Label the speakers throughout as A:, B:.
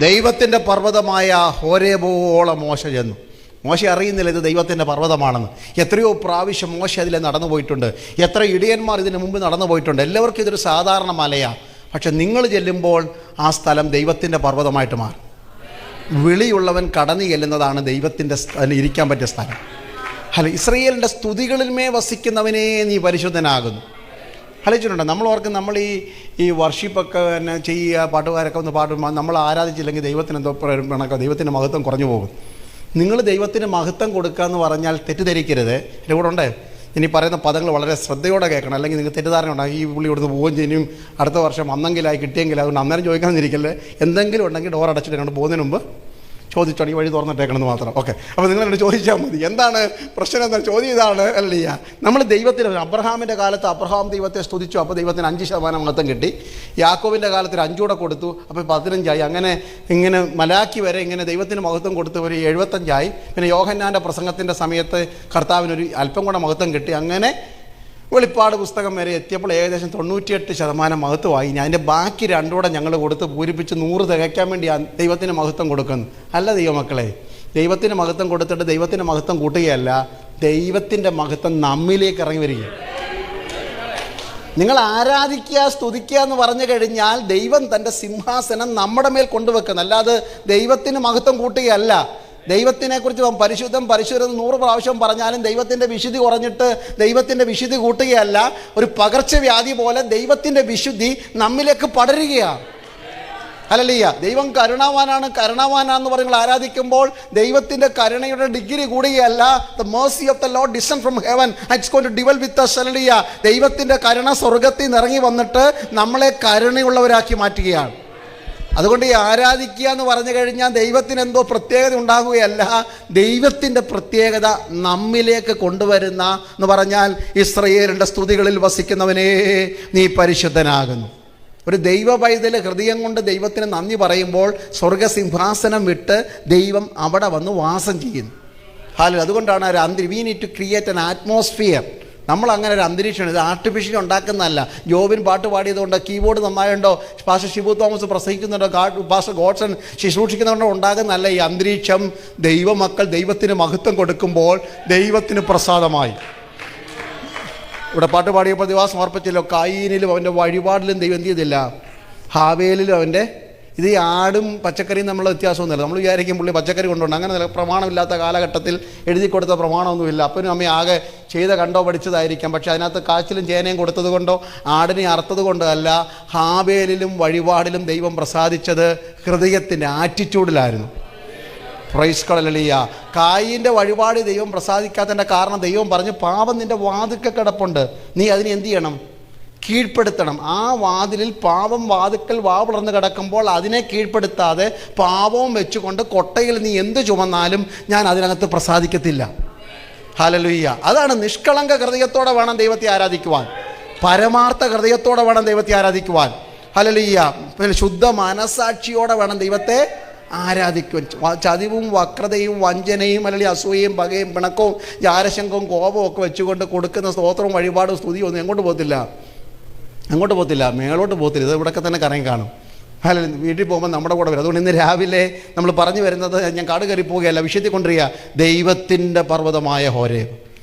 A: ദൈവത്തിൻ്റെ പർവ്വതമായ ഹോരേബോളം മോശ ചെന്നു. മോശ അറിയുന്നില്ല ഇത് ദൈവത്തിൻ്റെ പർവ്വതമാണെന്ന്. എത്രയോ പ്രാവശ്യം മോശ അതിൽ നടന്നു പോയിട്ടുണ്ട്. എത്ര ഇടിയന്മാർ ഇതിനു മുമ്പ് നടന്നു പോയിട്ടുണ്ട്. എല്ലാവർക്കും ഇതൊരു സാധാരണ മലയാണ്. പക്ഷെ നിങ്ങൾ ചെല്ലുമ്പോൾ ആ സ്ഥലം ദൈവത്തിൻ്റെ പർവ്വതമായിട്ട് മാറും. വിളിയുള്ളവൻ കടന്നു ചെല്ലുന്നതാണ് ദൈവത്തിൻ്റെ ഇരിക്കാൻ പറ്റിയ സ്ഥലം. അല്ല, ഇസ്രയേലിൻ്റെ സ്തുതികളിൽമേ വസിക്കുന്നവനേ നീ പരിശുദ്ധനാകുന്നു. ആലോചിച്ചിട്ടുണ്ടോ? നമ്മൾ ഓർക്കും നമ്മൾ ഈ വർഷിപ്പൊക്കെ തന്നെ ചെയ്യുക, പാട്ടുകാരൊക്കെ ഒന്ന് പാടും, നമ്മൾ ആരാധിച്ചില്ലെങ്കിൽ ദൈവത്തിന് എന്തോ കണക്കോ ദൈവത്തിൻ്റെ മഹത്വം കുറഞ്ഞു പോകും. നിങ്ങൾ ദൈവത്തിന് മഹത്വം കൊടുക്കുക എന്ന് പറഞ്ഞാൽ തെറ്റിദ്ധരിക്കരുത്. എൻ്റെ കൂടെ ഉണ്ട്. ഇനി പറയുന്ന പദങ്ങൾ വളരെ ശ്രദ്ധയോടെ കേൾക്കണം, അല്ലെങ്കിൽ നിങ്ങൾക്ക് തെറ്റിദ്ധാരണ ഉണ്ടാകും. ഈ പുള്ളി കൊടുത്ത് പോവുകയും ചെയ്യും, അടുത്ത വർഷം അന്നെങ്കിലായി കിട്ടിയെങ്കിൽ. അതുകൊണ്ട് അന്നേരം ചോദിക്കാമെന്നിരിക്കല്ലേ. എന്തെങ്കിലും ഉണ്ടെങ്കിൽ ഡോർ അടച്ചിട്ട് കണ്ട് പോകുന്നതിന് മുമ്പ് ചോദിച്ചോണം, ഈ വഴി തുറന്നിട്ടേക്കണമെന്ന് മാത്രം. ഓക്കെ, അപ്പോൾ നിങ്ങളെന്നോട് ചോദിച്ചാൽ മതി. എന്താണ് പ്രശ്നം? എന്താ ചോദ്യം? ഇതാണ് അല്ലേ, നമ്മൾ ദൈവത്തിന് അബ്രഹാമിൻ്റെ കാലത്ത് അബ്രഹാം ദൈവത്തെ സ്തുതിച്ചു, അപ്പോൾ ദൈവത്തിന് 5% മഹത്വം കിട്ടി. യാക്കോബിൻ്റെ കാലത്തിൽ 5 കൂടെ കൊടുത്തു, അപ്പോൾ 15 അങ്ങനെ ഇങ്ങനെ മലാക്കി വരെ ഇങ്ങനെ ദൈവത്തിന് മഹത്വം കൊടുത്ത് ഒരു 75. പിന്നെ യോഹന്നാൻ്റെ പ്രസംഗത്തിൻ്റെ സമയത്ത് കർത്താവിനൊരു അല്പം കൂടെ മഹത്വം കിട്ടി. അങ്ങനെ വെളിപ്പാട് പുസ്തകം വരെ എത്തിയപ്പോൾ ഏകദേശം 98% മഹത്വമായി. ഞാൻ അതിൻ്റെ ബാക്കി 2 കൂടെ ഞങ്ങൾ കൊടുത്ത് പൂരിപ്പിച്ച് 100 തികയ്ക്കാൻ വേണ്ടി ദൈവത്തിന് മഹത്വം കൊടുക്കുന്നു. അല്ല ദൈവമക്കളെ, ദൈവത്തിന് മഹത്വം കൊടുത്തിട്ട് ദൈവത്തിന് മഹത്വം കൂട്ടുകയല്ല, ദൈവത്തിൻ്റെ മഹത്വം നമ്മിലേക്ക് ഇറങ്ങി വരിക. നിങ്ങൾ ആരാധിക്കുക, സ്തുതിക്കുക എന്ന് പറഞ്ഞു കഴിഞ്ഞാൽ ദൈവം തൻ്റെ സിംഹാസനം നമ്മുടെ മേൽ കൊണ്ടുവെക്കുന്നു. അല്ലാതെ ദൈവത്തിന് മഹത്വം കൂട്ടുകയല്ല. ദൈവത്തിനെക്കുറിച്ച് പരിശുദ്ധം 100 പ്രാവശ്യം പറഞ്ഞാലും ദൈവത്തിൻ്റെ വിശുദ്ധി കുറഞ്ഞിട്ട് ദൈവത്തിൻ്റെ വിശുദ്ധി കൂട്ടുകയല്ല. ഒരു പകർച്ചവ്യാധി പോലെ ദൈവത്തിൻ്റെ വിശുദ്ധി നമ്മിലേക്ക് പടരുകയാണ്. ഹല്ലേലൂയ. ദൈവം കരുണാവാനാണെന്ന് പറഞ്ഞ് ആരാധിക്കുമ്പോൾ ദൈവത്തിൻ്റെ കരുണയുടെ ഡിഗ്രി കൂടുകയല്ല. The mercy of the Lord descend from heaven, it's going to dwell with us. Hallelujah. ദൈവത്തിൻ്റെ കരുണ സ്വർഗ്ഗത്തിൽ നിന്ന് ഇറങ്ങി വന്നിട്ട് നമ്മളെ കരുണയുള്ളവരാക്കി മാറ്റുകയാണ്. അതുകൊണ്ട് ഈ ആരാധിക്കുക എന്ന് പറഞ്ഞു കഴിഞ്ഞാൽ ദൈവത്തിന് എന്തോ പ്രത്യേകത ഉണ്ടാകുകയല്ല, ദൈവത്തിൻ്റെ പ്രത്യേകത നമ്മിലേക്ക് കൊണ്ടുവരുന്ന എന്ന് പറഞ്ഞാൽ ഇസ്രയേലിൻ്റെ സ്തുതികളിൽ വസിക്കുന്നവനേ നീ പരിശുദ്ധനാകുന്നു. ഒരു ദൈവ പൈതൽ ഹൃദയം കൊണ്ട് ദൈവത്തിന് നന്ദി പറയുമ്പോൾ സ്വർഗസിംഹാസനം വിട്ട് ദൈവം അവിടെ വന്ന് വാസം ചെയ്യുന്നു. അതുകൊണ്ടാണ് we need to create an atmosphere. നമ്മൾ അങ്ങനെ ഒരു അന്തരീക്ഷം, ഇത് ആർട്ടിഫിഷ്യൽ ഉണ്ടാക്കുന്നതല്ല. ജോബിൻ പാട്ട് പാടിയതുകൊണ്ട്, കീബോർഡ് നന്നായുണ്ടോ, പാസ്റ്റർ ഷിബു തോമസ് പ്രസംഗിക്കുന്നുണ്ടോ, പാസ്റ്റർ ഗോഡ്സൺ ശുശ്രൂഷിക്കുന്നുണ്ടോ ഉണ്ടാകുന്നതല്ല. ഈ അന്തരീക്ഷം ദൈവമക്കൾ ദൈവത്തിന് മഹത്വം കൊടുക്കുമ്പോൾ ദൈവത്തിന് പ്രസാദമായി. ഇവിടെ പാട്ട് പാടിയപ്പോൾ ദിവാസം ഓർപ്പിച്ചല്ലോ, കായീനിലും അവൻ്റെ വഴിപാടിലും ദൈവം എന്ത് ചെയ്തില്ല, ഹാവേലിലും അവൻ്റെ ഇത് ഈ ആടും പച്ചക്കറിയും തമ്മിലുള്ള വ്യത്യാസമൊന്നുമില്ല. നമ്മൾ വിചാരിക്കും പുള്ളി പച്ചക്കറി കൊണ്ടുണ്ട്, അങ്ങനെ പ്രമാണമില്ലാത്ത കാലഘട്ടത്തിൽ എഴുതി കൊടുത്ത പ്രമാണമൊന്നുമില്ല. അപ്പനും അമ്മയും ആകെ ചെയ്ത കണ്ടോ പഠിച്ചതായിരിക്കാം. പക്ഷേ അതിനകത്ത് കാച്ചിലും ചേനയും കൊടുത്തത് കൊണ്ടോ ആടിനെ അറുത്തത് കൊണ്ടോ അല്ല, ഹാബേലിലും വഴിപാടിലും ദൈവം പ്രസാദിച്ചത് ഹൃദയത്തിൻ്റെ ആറ്റിറ്റ്യൂഡിലായിരുന്നു. Price hallelujah. കായീൻ്റെ വഴിപാട് ദൈവം പ്രസാദിക്കാത്തതിൻ്റെ കാരണം ദൈവം പറഞ്ഞു, പാപം നിൻ്റെ വാതിൽക്കൽ കിടപ്പുണ്ട്, നീ അതിനെ എന്ത് ചെയ്യണം, കീഴ്പ്പെടുത്തണം. ആ വാതിലിൽ പാപം വാതിൽക്കൽ വളർന്ന് കിടക്കുമ്പോൾ അതിനെ കീഴ്പ്പെടുത്താതെ പാപവും വെച്ചുകൊണ്ട് കൊട്ടയിൽ നീ എന്ത് ചുമന്നാലും ഞാൻ അതിനകത്ത് പ്രസാദിക്കത്തില്ല. ഹല്ലേലൂയ. അതാണ് നിഷ്കളങ്ക ഹൃദയത്തോടെ വേണം ദൈവത്തെ ആരാധിക്കുവാൻ. പരമാർത്ഥ ഹൃദയത്തോടെ വേണം ദൈവത്തെ ആരാധിക്കുവാൻ. ഹല്ലേലൂയ. പിന്നെ ശുദ്ധ മനസാക്ഷിയോടെ വേണം ദൈവത്തെ ആരാധിക്കുവാൻ. ചതിവും വക്രതയും വഞ്ചനയും അല്ലെങ്കിൽ അസൂയയും പകയും പിണക്കവും ജാരശങ്കവും കോപവും ഒക്കെ വെച്ചുകൊണ്ട് കൊടുക്കുന്ന സ്തോത്രവും വഴിപാടും സ്തുതിയും ഒന്നും അങ്ങോട്ട് പോകത്തില്ല, മേളോട്ട് പോകത്തില്ല. ഇത് ഇവിടെയൊക്കെ തന്നെ കറങ്ങി കാണും. അല്ല, വീട്ടിൽ പോകുമ്പോൾ നമ്മുടെ കൂടെ വരും. അതുകൊണ്ട് ഇന്ന് രാവിലെ നമ്മൾ പറഞ്ഞു വരുന്നത്, ഞാൻ കാട് കയറി പോവുകയല്ല, വിഷയത്തിൽ കൊണ്ടുവരിക, ദൈവത്തിൻ്റെ പർവ്വതമായ ഹോരേബ്.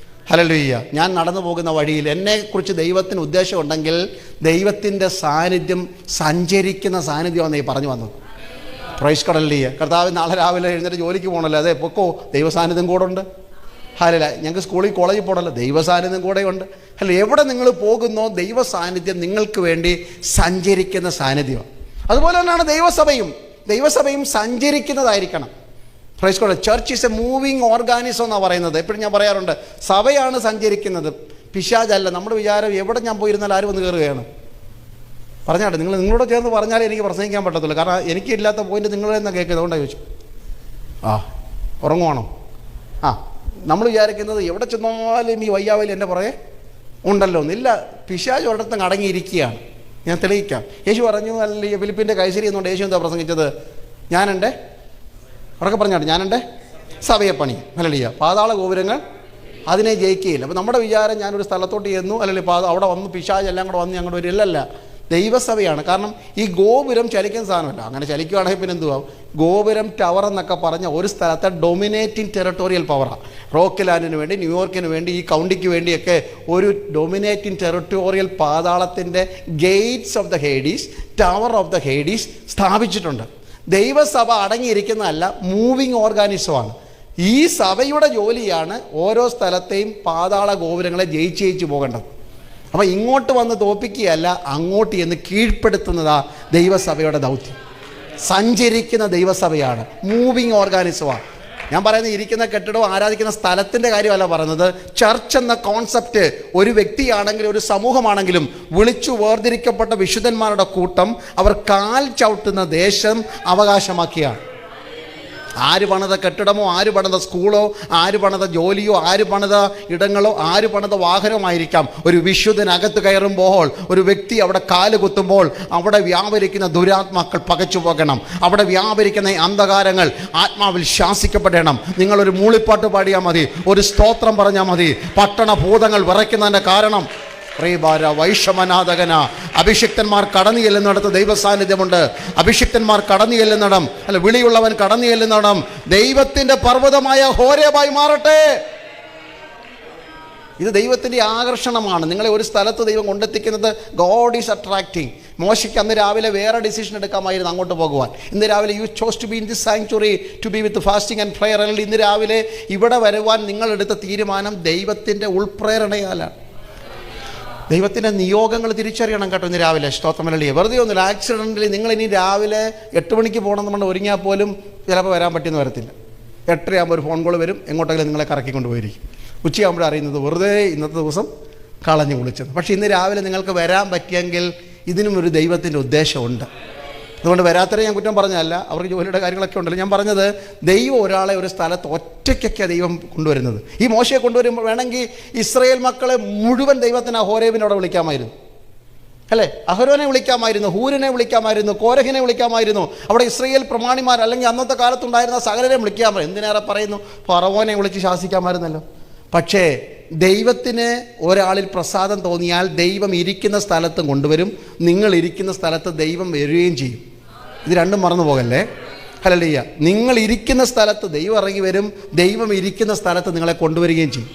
A: ഹല്ലേലൂയ. ഞാൻ നടന്നു പോകുന്ന വഴിയിൽ എന്നെക്കുറിച്ച് ദൈവത്തിന് ഉദ്ദേശമുണ്ടെങ്കിൽ ദൈവത്തിൻ്റെ സാന്നിധ്യം സഞ്ചരിക്കുന്ന സാന്നിധ്യമാണ് ഈ പറഞ്ഞു വന്നത്. Price hallelujah. കർത്താവ് നാളെ രാവിലെ എഴുന്നേറ്റ് ജോലിക്ക് പോകണമല്ലോ, അതെ പൊക്കോ, ദൈവസാന്നിധ്യം കൂടെ ഉണ്ട്. ഹല്ലേലൂയ. ഞങ്ങൾക്ക് സ്കൂളിൽ കോളേജിൽ പോകണമല്ലോ, ദൈവസാന്നിധ്യം കൂടെ ഉണ്ട്. അല്ല, എവിടെ നിങ്ങൾ പോകുന്നോ ദൈവ സാന്നിധ്യം നിങ്ങൾക്ക് വേണ്ടി സഞ്ചരിക്കുന്ന സാന്നിധ്യം. അതുപോലെ തന്നെയാണ് ദൈവസഭയും സഞ്ചരിക്കുന്നതായിരിക്കണം. Praise God. Church is a moving organism എന്നാണ് പറയുന്നത്. എപ്പോഴും ഞാൻ പറയാറുണ്ട്, സഭയാണ് സഞ്ചരിക്കുന്നത്, പിശാചല്ല. നമ്മുടെ വിചാരം എവിടെ ഞാൻ പോയിരുന്നാൽ ആരും വന്ന് കയറുകയാണ്. പറഞ്ഞാട്ടെ, നിങ്ങളോട് ചേർന്ന് പറഞ്ഞാലേ എനിക്ക് പ്രസംഗിക്കാൻ പറ്റത്തുള്ളൂ. കാരണം എനിക്കില്ലാത്ത പോയിന്റ് നിങ്ങളെന്നാണ് കേൾക്കുന്നത്. അതുകൊണ്ടാണ് ചോദിച്ചു. ഉറങ്ങുവാണോ? നമ്മൾ വിചാരിക്കുന്നത് എവിടെ ചെന്നാലും ഈ വയ്യാവലി എൻ്റെ പുറകെ ഉണ്ടല്ലോ എന്നില്ല. പിശാച് ഒരിടത്തും അടങ്ങിയിരിക്കുകയാണ്. ഞാൻ തെളിയിക്കാം. യേശു പറഞ്ഞു, അല്ല ഫിലിപ്പിൻ്റെ കൈസരി എന്നുകൊണ്ട് യേശു എന്താ പ്രസംഗിച്ചത്? ഞാനെൻ്റെ ഉറക്കെ പറഞ്ഞാട്ടെ, ഞാനെൻ്റെ സഭയെ പണി. ഹല്ലേലൂയ. പാതാള ഗോപുരങ്ങൾ അതിനെ ജയിക്കുകയില്ല. അപ്പോൾ നമ്മുടെ വിചാരം ഞാനൊരു സ്ഥലത്തോട്ട് ചെന്നു, അല്ലെങ്കിൽ അവിടെ വന്ന് പിശാച് എല്ലാം കൂടെ വന്ന് ഞങ്ങളുടെ ഒരു ഇല്ലല്ല. ദൈവസഭയാണ്. കാരണം ഈ ഗോപുരം ചലിക്കുന്ന സാധനമല്ല. അങ്ങനെ ചലിക്കുകയാണെങ്കിൽ പിന്നെ എന്തുവാ? ഗോപുരം ടവർ എന്നൊക്കെ പറഞ്ഞ ഒരു സ്ഥലത്തെ ഡൊമിനേറ്റിംഗ് ടെറിട്ടോറിയൽ പവറാണ്. റോക്ക്ലാൻഡിന് വേണ്ടി, ന്യൂയോർക്കിന് വേണ്ടി, ഈ കൗണ്ടിക്ക് വേണ്ടിയൊക്കെ ഒരു ഡൊമിനേറ്റിംഗ് ടെറിട്ടോറിയൽ പാതാളത്തിൻ്റെ gates of the Hades, tower of the Hades സ്ഥാപിച്ചിട്ടുണ്ട്. ദൈവസഭ അടങ്ങിയിരിക്കുന്നതല്ല, മൂവിങ് ഓർഗാനിസമാണ്. ഈ സഭയുടെ ജോലിയാണ് ഓരോ സ്ഥലത്തെയും പാതാള ഗോപുരങ്ങളെ ജയിച്ചു പോകേണ്ടത്. അപ്പോൾ ഇങ്ങോട്ട് വന്ന് തോൽപ്പിക്കുകയല്ല, അങ്ങോട്ട് എന്ന് കീഴ്പ്പെടുത്തുന്നതാ ദൈവസഭയുടെ ദൗത്യം. സഞ്ചരിക്കുന്ന ദൈവസഭയാണ്, മൂവിങ് ഓർഗാനിസമാണ്. ഞാൻ പറയുന്നത് ഇരിക്കുന്ന കെട്ടിടവും ആരാധിക്കുന്ന സ്ഥലത്തിൻ്റെ കാര്യമല്ല പറയുന്നത്. ചർച്ച് എന്ന കോൺസെപ്റ്റ് ഒരു വ്യക്തിയാണെങ്കിലും ഒരു സമൂഹമാണെങ്കിലും വിളിച്ചു വേർതിരിക്കപ്പെട്ട വിശുദ്ധന്മാരുടെ കൂട്ടം അവർ കാൽ ചവിട്ടുന്ന ദേശം അവകാശമാക്കിയാണ്. ആര് പണിത കെട്ടിടമോ, ആര് പണിത സ്കൂളോ, ആര് പണിത ജോലിയോ, ആര് പണിത ഇടങ്ങളോ, ആര് പണിത വാഹനമായിരിക്കാം, ഒരു വിശുദ്ധനകത്ത് കയറുമ്പോൾ, ഒരു വ്യക്തി അവിടെ കാല് കുത്തുമ്പോൾ അവിടെ വ്യാപരിക്കുന്ന ദുരാത്മാക്കൾ പകച്ചു പോകണം. അവിടെ വ്യാപരിക്കുന്ന അന്ധകാരങ്ങൾ ആത്മാവിൽ ശാസിക്കപ്പെടണം. നിങ്ങളൊരു മൂളിപ്പാട്ട് പാടിയാൽ മതി, ഒരു സ്തോത്രം പറഞ്ഞാൽ മതി, പട്ടണ ഭൂതങ്ങൾ വിറയ്ക്കുന്നതിൻ്റെ കാരണം വൈഷമനാഥകന. അഭിഷിക്തന്മാർ കടന്നു ചെല്ലുന്നിടത്ത് ദൈവ സാന്നിധ്യമുണ്ട്. അഭിഷിക്തന്മാർ കടന്നു ചെല്ലുന്നിടം, അല്ല, വിളിയുള്ളവൻ കടന്നു ചെല്ലുന്നിടം ദൈവത്തിൻ്റെ പർവ്വതമായ ഹോരേബായി മാറട്ടെ. ഇത് ദൈവത്തിൻ്റെ ആകർഷണമാണ്. നിങ്ങളെ ഒരു സ്ഥലത്ത് ദൈവം കൊണ്ടെത്തിക്കുന്നത് ഗോഡ് ഈസ് അട്രാക്റ്റിംഗ്. മോശയ്ക്ക് അന്ന് രാവിലെ വേറെ ഡിസിഷൻ എടുക്കാമായിരുന്നു അങ്ങോട്ട് പോകുവാൻ. ഇന്ന് രാവിലെ you chose to be in this sanctuary to be with fasting and prayer. അല്ലെങ്കിൽ ഇന്ന് രാവിലെ ഇവിടെ വരുവാൻ നിങ്ങളെടുത്ത തീരുമാനം ദൈവത്തിൻ്റെ ഉൾപ്രേരണയാലാണ്. ദൈവത്തിൻ്റെ നിയോഗങ്ങൾ തിരിച്ചറിയണം കേട്ടോ. ഇന്ന് രാവിലെ സ്തോത്രമല്ലിയെ വെറുതെ ഒന്നുമില്ല. ആക്സിഡൻ്റിൽ നിങ്ങളിനി രാവിലെ 8 മണിക്ക് പോകണമെന്ന് പറഞ്ഞാൽ ഒരുങ്ങിയാൽ പോലും ചിലപ്പോൾ വരാൻ പറ്റിയെന്ന് വരത്തില്ല. 8:30 ഒരു ഫോൺ കോൾ വരും, എങ്ങോട്ടെങ്കിലും നിങ്ങളെ കറക്കിക്കൊണ്ട് പോയിരിക്കും. ഉച്ചയാകുമ്പോഴേ അറിയുന്നത് വെറുതെ ഇന്നത്തെ ദിവസം കളഞ്ഞു കുളിച്ചത്. പക്ഷേ ഇന്ന് രാവിലെ നിങ്ങൾക്ക് വരാൻ പറ്റിയെങ്കിൽ ഇതിനും ഒരു ദൈവത്തിൻ്റെ ഉദ്ദേശമുണ്ട്. അതുകൊണ്ട് വരാത്തവരെ ഞാൻ കുറ്റം പറഞ്ഞതല്ല, അവർക്ക് ജോലിയുടെ കാര്യങ്ങളൊക്കെ ഉണ്ടല്ലോ. ഞാൻ പറഞ്ഞത് ദൈവം ഒരാളെ ഒരു സ്ഥലത്ത് ഒറ്റയ്ക്കൊക്കെയാണ് ദൈവം കൊണ്ടുവരുന്നത്. ഈ മോശയെ കൊണ്ടുവരുമ്പോൾ വേണമെങ്കിൽ ഇസ്രായേൽ മക്കളെ മുഴുവൻ ദൈവത്തിന് ഹോരേബിനോടെ വിളിക്കാമായിരുന്നു, അല്ലേ? അഹരോനെ വിളിക്കാമായിരുന്നു, ഹൂരിനെ വിളിക്കാമായിരുന്നു, കോരഹിനെ വിളിക്കാമായിരുന്നു. അവിടെ ഇസ്രായേൽ പ്രമാണിമാർ അല്ലെങ്കിൽ അന്നത്തെ കാലത്തുണ്ടായിരുന്ന സകലരെ വിളിക്കാമായിരുന്നു. എന്തിനേറെ പറയുന്നു, ഫറവോനെ വിളിച്ച് ശാസിക്കാമായിരുന്നല്ലോ. പക്ഷേ ദൈവത്തിന് ഒരാളിൽ പ്രസാദം തോന്നിയാൽ ദൈവം ഇരിക്കുന്ന സ്ഥലത്തും കൊണ്ടുവരും, നിങ്ങൾ ഇരിക്കുന്ന സ്ഥലത്ത് ദൈവം വരികയും ചെയ്യും. ഇത് രണ്ടും മറന്നു പോകല്ലേ. ഹല്ലേലൂയ. നിങ്ങൾ ഇരിക്കുന്ന സ്ഥലത്ത് ദൈവം ഇറങ്ങി വരും, ദൈവം ഇരിക്കുന്ന സ്ഥലത്ത് നിങ്ങളെ കൊണ്ടുവരികയും ചെയ്യും.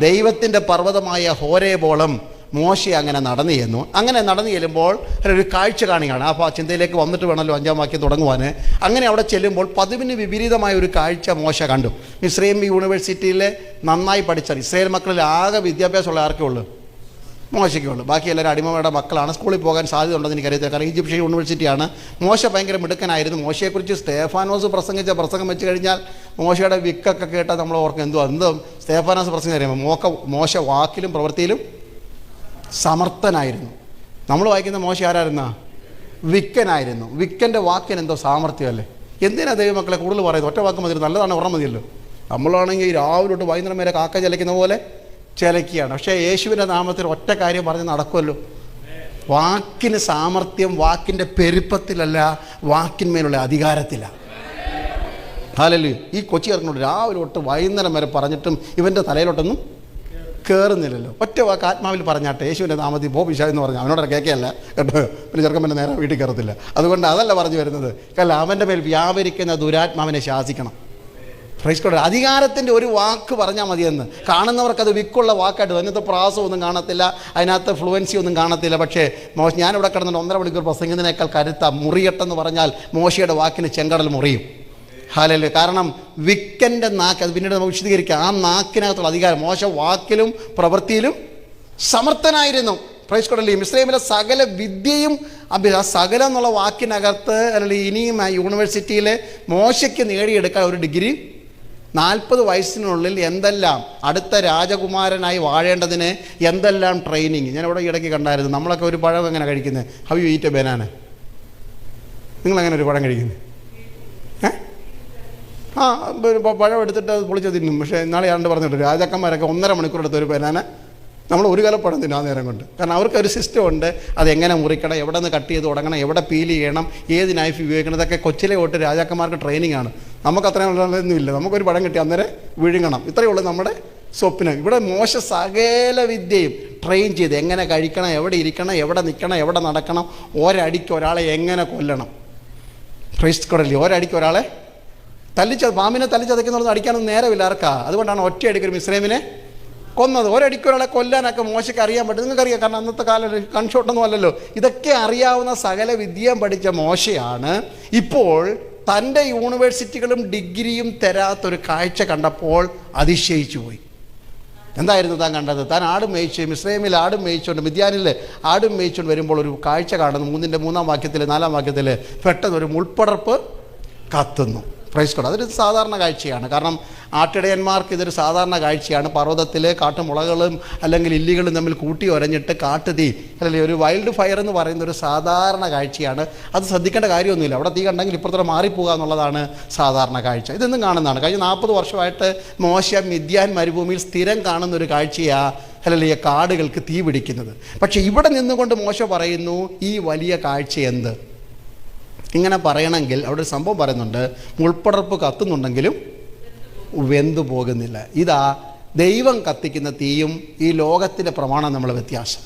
A: ദൈവത്തിൻ്റെ പർവ്വതമായ ഹോരേബോളം മോശെ അങ്ങനെ നടന്നു ചെന്നു. അങ്ങനെ നടന്നു ചെല്ലുമ്പോൾ ഒരു കാഴ്ച കാണുകയാണ്. അപ്പോൾ ആ ചിന്തയിലേക്ക് വന്നിട്ട് വേണമല്ലോ 5-ാം വാക്യം തുടങ്ങുവാൻ. അങ്ങനെ അവിടെ ചെല്ലുമ്പോൾ പതിവിന് വിപരീതമായ ഒരു കാഴ്ച മോശ കണ്ടു. ഇസ്രയേൽ യൂണിവേഴ്സിറ്റിയിലെ നന്നായി പഠിച്ചാൽ ഇസ്രയേൽ മക്കളിൽ ആകെ വിദ്യാഭ്യാസമുള്ള ആർക്കേ ഉള്ളൂ? മോശയ്ക്കേ ഉള്ളൂ. ബാക്കി എല്ലാവരും അടിമയുടെ മക്കളാണ്. സ്കൂളിൽ പോകാൻ സാധ്യത ഉണ്ടെന്ന് എനിക്കറിയത്തില്ല. കാരണം ഈജിപ്ഷ്യൻ യൂണിവേഴ്സിറ്റിയാണ്. മോശ ഭയങ്കര മിടുക്കനായിരുന്നു. മോശയെക്കുറിച്ച് സ്തേഫാനോസ് പ്രസംഗിച്ച പ്രസംഗം വെച്ച് കഴിഞ്ഞാൽ മോശയുടെ വിക്കൊക്കെ കേട്ടാൽ നമ്മൾ ഓർക്കും എന്തോ സ്തേഫാനോസ് പ്രസംഗം അറിയാമോ? മോശ വാക്കിലും പ്രവൃത്തിയിലും സമർത്ഥനായിരുന്നു. നമ്മൾ വായിക്കുന്ന മോശ ആരായിരുന്ന? വിക്കനായിരുന്നു. വിക്കൻ്റെ വാക്കിന് എന്തോ സാമർത്ഥ്യമല്ലേ. എന്തിനാ ദൈവമക്കളെ കൂടുതൽ പറയുന്നത്? ഒറ്റ വാക്ക് മതി, നല്ലതാണ്, ഓർമ്മ മതിയല്ലോ. നമ്മളാണെങ്കിൽ രാവിലെ തൊട്ട് വൈകുന്നേരം വരെ കാക്ക ചിലയ്ക്കുന്ന പോലെ ചിലയ്ക്കുകയാണ്. പക്ഷേ യേശുവിൻ്റെ നാമത്തിൽ ഒറ്റ കാര്യം പറഞ്ഞ് നടക്കുമല്ലോ. വാക്കിന് സാമർത്ഥ്യം വാക്കിൻ്റെ പെരുപ്പത്തിലല്ല, വാക്കിന്മേലുള്ള അധികാരത്തിലാണ്. ഹല്ലേലൂയ. ഈ കൊച്ചി ഇറങ്ങുന്നുണ്ട് രാവിലെ തൊട്ട് വൈകുന്നേരം വരെ പറഞ്ഞിട്ടും ഇവൻ്റെ തലയിലോട്ടൊന്നും കയറുന്നില്ലല്ലോ. ഒറ്റ വാക്ക് ആത്മാവിൽ പറഞ്ഞാട്ടെ, യേശുവിൻ്റെ നാമത്തിൽ പോ പിശാച് എന്ന് പറഞ്ഞു. അവനോട് കേൾക്കുകയല്ല കേട്ടോ. പിന്നെ ചെറുക്കൻ പിന്നെ നേരെ വീട്ടിൽ കയറത്തില്ല. അതുകൊണ്ട് അതല്ല പറഞ്ഞു വരുന്നത്. കാരണം അവൻ്റെ മേൽ വ്യാപരിക്കുന്ന ദുരാത്മാവിനെ ശാസിക്കണം. Praise God. അധികാരത്തിൻ്റെ ഒരു വാക്ക് പറഞ്ഞാൽ മതിയെന്ന് കാണുന്നവർക്കത് വിക്കുള്ള വാക്കായിട്ട് അതിനകത്ത് പ്രാസമൊന്നും കാണത്തില്ല, അതിനകത്ത് ഫ്ലുവൻസി ഒന്നും കാണത്തില്ല. പക്ഷേ ഞാനിവിടെ കിടന്നിട്ട് 1.5 മണിക്കൂർ പ്രസംഗിക്കുന്നതിനേക്കാൾ കരുത്ത മുറിയട്ടെന്ന് പറഞ്ഞാൽ മോശയുടെ വാക്കിന് ചെങ്കടൽ മുറിയും. ഹല്ലേലൂയ. കാരണം വിക്കൻ്റെ നാക്ക്, അത് പിന്നീട് നമുക്ക് വിശദീകരിക്കാം. ആ നാക്കിനകത്തുള്ള അധികാരം. മോശ വാക്കിലും പ്രവൃത്തിയിലും സമർത്ഥനായിരുന്നു. Praise God. ഇസ്രായേലിലെ സകല വിദ്യയും സകലം എന്നുള്ള വാക്കിനകത്ത് അല്ലെങ്കിൽ ഇനിയും യൂണിവേഴ്സിറ്റിയിലെ മോശയ്ക്ക് നേടിയെടുക്കാൻ ഒരു ഡിഗ്രി 40 വയസ്സിനുള്ളിൽ എന്തെല്ലാം അടുത്ത രാജകുമാരനായി വാഴേണ്ടതിന് എന്തെല്ലാം ട്രെയിനിങ്. ഞാനിവിടെ ഇടയ്ക്ക് കണ്ടായിരുന്നു. നമ്മളൊക്കെ ഒരു പഴം എങ്ങനെ കഴിക്കുന്നത്? How you eat A banana? നിങ്ങളെങ്ങനെ ഒരു പഴം കഴിക്കുന്നത്? പഴം എടുത്തിട്ട് അത് പൊളിച്ച് തിന്നും. പക്ഷേ ഇന്നാളെ ആണ്ട് പറഞ്ഞിട്ട് രാജാക്കന്മാരൊക്കെ 1.5 മണിക്കൂർ എടുത്ത ഒരു ബനാന നമ്മൾ ഒരു കലപ്പഴം തിന്നാൻ നേരം കൊണ്ട്. കാരണം അവർക്കൊരു സിസ്റ്റം ഉണ്ട്. അതെങ്ങനെ മുറിക്കണം, എവിടെ നിന്ന് കട്ട് ചെയ്ത് തുടങ്ങണം, എവിടെ പീൽ ചെയ്യണം, ഏത് നൈഫ് ഉപയോഗിക്കണം, ഇതൊക്കെ കൊച്ചിലെ തൊട്ട് രാജാക്കന്മാർക്ക് ട്രെയിനിങ് ആണ്. നമുക്ക് അത്രയും ഉള്ളതൊന്നുമില്ല. നമുക്കൊരു പഴം കിട്ടി അന്നേരം വിഴുങ്ങണം. ഇത്രയേ ഉള്ളൂ നമ്മുടെ സ്വപ്നം. ഇവിടെ മോശ സകല വിദ്യയും ട്രെയിൻ ചെയ്ത് എങ്ങനെ കഴിക്കണം, എവിടെ ഇരിക്കണം, എവിടെ നിൽക്കണം, എവിടെ നടക്കണം, ഒരടിക്ക് ഒരാളെ എങ്ങനെ കൊല്ലണം. ക്രൈസ്റ്റ് കൊടലി ഒരടിക്ക് ഒരാളെ പാമ്പിനെ തല്ലിച്ചതയ്ക്കുന്നുള്ളത് അടിക്കാനൊന്നും നേരമില്ല ആർക്കാ. അതുകൊണ്ടാണ് ഒറ്റയടിക്ക് ഒരു മിസ്രൈമിനെ കൊന്നത്. ഒരടിക്ക് ഒരാളെ കൊല്ലാനൊക്കെ മോശയ്ക്ക് അറിയാൻ പറ്റും. നിങ്ങൾക്കറിയാം, കാരണം അന്നത്തെ കാലം കൺഷോട്ടൊന്നും അല്ലല്ലോ. ഇതൊക്കെ അറിയാവുന്ന സകല വിദ്യയും പഠിച്ച മോശയാണ് ഇപ്പോൾ തൻ്റെ യൂണിവേഴ്സിറ്റികളും ഡിഗ്രിയും തരാത്തൊരു കാഴ്ച കണ്ടപ്പോൾ അതിശയിച്ചു പോയി. എന്തായിരുന്നു താൻ കണ്ടത്? താൻ ആടും മേയിച്ച് മിസ്രൈമിൽ ആടും മേയിച്ചുകൊണ്ട് മിദ്യാനിൽ ആടും മേയിച്ചുകൊണ്ട് വരുമ്പോൾ ഒരു കാഴ്ച കാണുന്നു. 3-ാം വാക്യത്തിൽ 4-ാം വാക്യത്തിൽ പെട്ടെന്ന് ഒരു മുൾപ്പടർപ്പ് കത്തുന്നു. Praise God. അതൊരു സാധാരണ കാഴ്ചയാണ്. കാരണം ആട്ടിടയന്മാർക്ക് ഇതൊരു സാധാരണ കാഴ്ചയാണ്. പർവ്വതത്തിൽ കാട്ടുമുളകളും അല്ലെങ്കിൽ ഇല്ലികളും തമ്മിൽ കൂട്ടി ഒരഞ്ഞിട്ട് കാട്ടുതീ, അല്ലെങ്കിൽ ഒരു വൈൽഡ് ഫയർ എന്ന് പറയുന്ന ഒരു സാധാരണ കാഴ്ചയാണ്. അത് ശ്രദ്ധിക്കേണ്ട കാര്യമൊന്നുമില്ല. അവിടെ തീ കണ്ടെങ്കിൽ ഇപ്പുറത്തോടെ മാറിപ്പോകുക എന്നുള്ളതാണ് സാധാരണ കാഴ്ച. ഇതൊന്നും കാണുന്നതാണ്. കഴിഞ്ഞ 40 വർഷമായിട്ട് മോശ മിദ്യാൻ മരുഭൂമിയിൽ സ്ഥിരം കാണുന്ന ഒരു കാഴ്ചയാണ് അല്ലെങ്കിൽ കാടുകൾക്ക് തീ പിടിക്കുന്നത്. പക്ഷേ ഇവിടെ നിന്നുകൊണ്ട് മോശ പറയുന്നു, ഈ വലിയ കാഴ്ച എന്ത്? ഇങ്ങനെ പറയണമെങ്കിൽ അവിടെ ഒരു സംഭവം പറയുന്നുണ്ട്, മുൾപ്പടർപ്പ് കത്തുന്നുണ്ടെങ്കിലും വെന്തു പോകുന്നില്ല. ഇതാ ദൈവം കത്തിക്കുന്ന തീയും ഈ ലോകത്തിൻ്റെ പ്രമാണം നമ്മൾ വ്യത്യാസം.